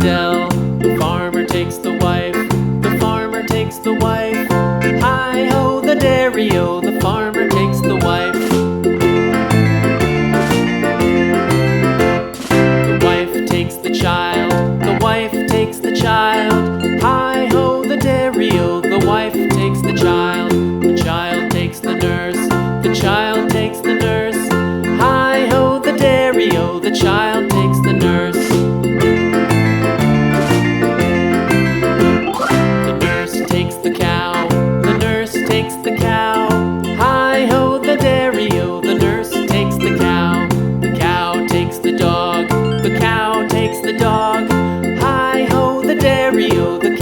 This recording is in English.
dell. The farmer takes the wife, the farmer takes the wife. Hi-ho, the dairy-o, the farmer takes the wife. The wife takes the child, the wife takes the child. Hi-ho, the dairy-o, the wife takes the child. The child takes the nurse, the child takes the nurse. Hi-ho, the dairy-o, the child takes the nurse. The nurse takes the cow, the nurse takes the cow. Hi-ho, the dairy-o, the nurse takes the cow. The cow takes the dog, the cow takes the dog. Hi-ho, the dairy-o, the